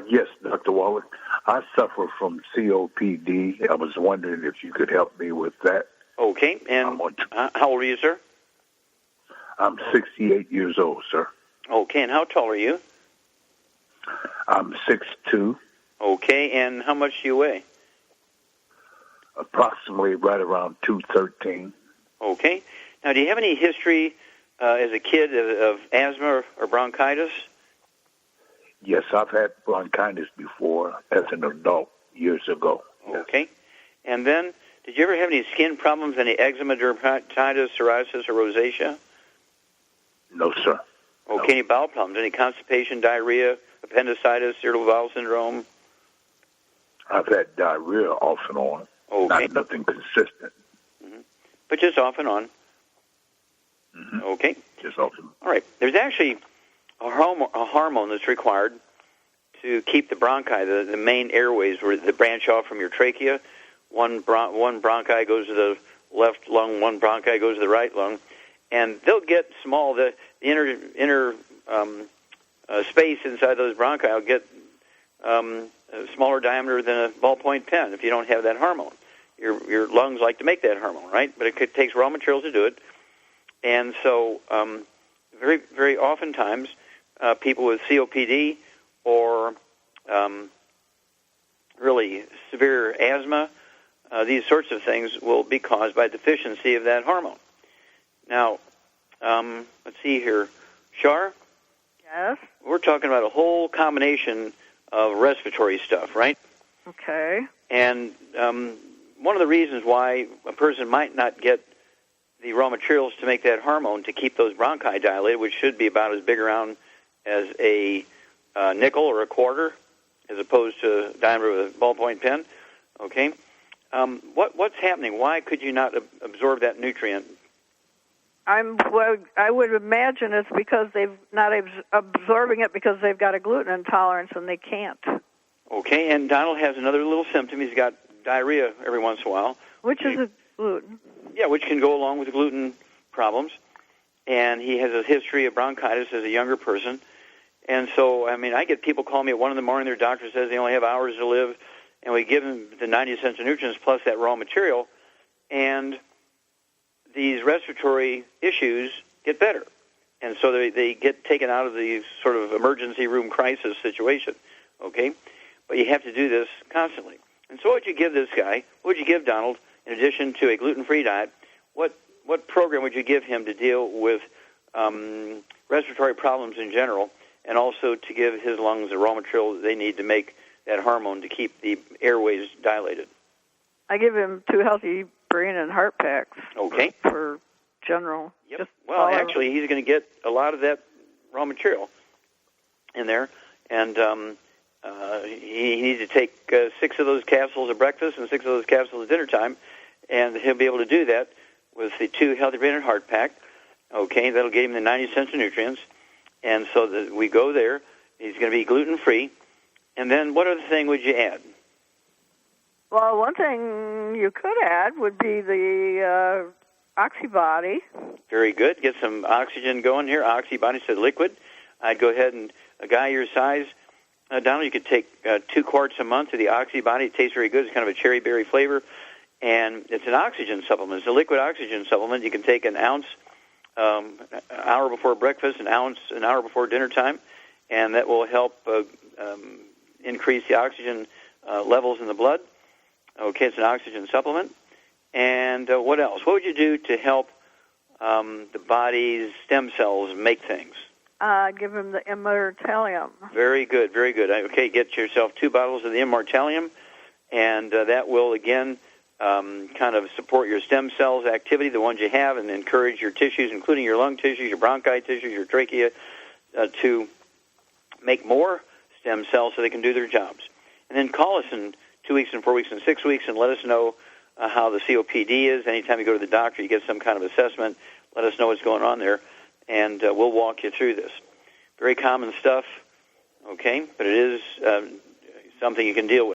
Yes, Dr. Wallach. I suffer from COPD. I was wondering if you could help me with that. Okay, and how old are you, sir? I'm 68 years old, sir. Okay, and how tall are you? I'm 6'2". Okay, and how much do you weigh? Approximately right around 213. Okay. Now, do you have any history as a kid of asthma or bronchitis? Yes, I've had bronchitis before as an adult years ago. Okay. And then, did you ever have any skin problems, any eczema, dermatitis, psoriasis, or rosacea? No, sir. Okay. No. Any bowel problems, any constipation, diarrhea, appendicitis, irritable bowel syndrome? I've had diarrhea off and on. Okay. Nothing consistent. Mm-hmm. But just off and on. Mm-hmm. Okay. Just off and on. All right. There's actually a hormone that's required to keep the bronchi, the main airways that branch off from your trachea. One bronchi goes to the left lung, one bronchi goes to the right lung, and they'll get small. The inner space inside those bronchi will get a smaller diameter than a ballpoint pen if you don't have that hormone. Your lungs like to make that hormone, right? But it takes raw materials to do it. And so very, very oftentimes people with COPD or really severe asthma, these sorts of things will be caused by deficiency of that hormone. Now, let's see here. Shar? Yes? We're talking about a whole combination of respiratory stuff, right? Okay. And one of the reasons why a person might not get the raw materials to make that hormone to keep those bronchi dilated, which should be about as big around as a nickel or a quarter, as opposed to a diameter of a ballpoint pen, okay? What's happening? Why could you not absorb that nutrient? I would imagine it's because they've not absorbing it because they've got a gluten intolerance and they can't. Okay, and Donald has another little symptom. He's got diarrhea every once in a while. Which is a gluten? Yeah, which can go along with gluten problems. And he has a history of bronchitis as a younger person. And so, I mean, I get people call me at 1 a.m, their doctor says they only have hours to live, and we give them the 90 essential nutrients plus that raw material, and these respiratory issues get better. And so they get taken out of the sort of emergency room crisis situation, okay? But you have to do this constantly. And so what would you give this guy, what would you give Donald, in addition to a gluten-free diet? What program would you give him to deal with respiratory problems in general, and also to give his lungs the raw material that they need to make that hormone to keep the airways dilated? I give him 2 healthy brain and heart packs. Okay. For general. Yep. Well, actually, he's going to get a lot of that raw material in there, and he needs to take 6 of those capsules at breakfast and 6 of those capsules at dinner time, and he'll be able to do that with the 2 healthy brain and heart pack. Okay, that'll give him the 90 essential nutrients, and so that we go there. He's going to be gluten-free. And then what other thing would you add? Well, one thing you could add would be the Oxybody. Very good. Get some oxygen going here. Oxybody said liquid. I'd go ahead and, a guy your size, Donald, you could take 2 quarts a month of the Oxybody. It tastes very good. It's kind of a cherry berry flavor. And it's an oxygen supplement. It's a liquid oxygen supplement. You can take an ounce an hour before breakfast, an ounce an hour before dinner time, and that will help increase the oxygen levels in the blood. Okay, it's an oxygen supplement. And what else? What would you do to help the body's stem cells make things? Give him the Immortalium. Very good, very good. Okay, get yourself 2 bottles of the Immortalium, and that will, again, kind of support your stem cells activity, the ones you have, and encourage your tissues, including your lung tissues, your bronchi tissues, your trachea, to make more stem cells so they can do their jobs. And then call us in 2 weeks and 4 weeks and 6 weeks and let us know how the COPD is. Anytime you go to the doctor, you get some kind of assessment. Let us know what's going on there, and we'll walk you through this. Very common stuff, okay, but it is something you can deal with.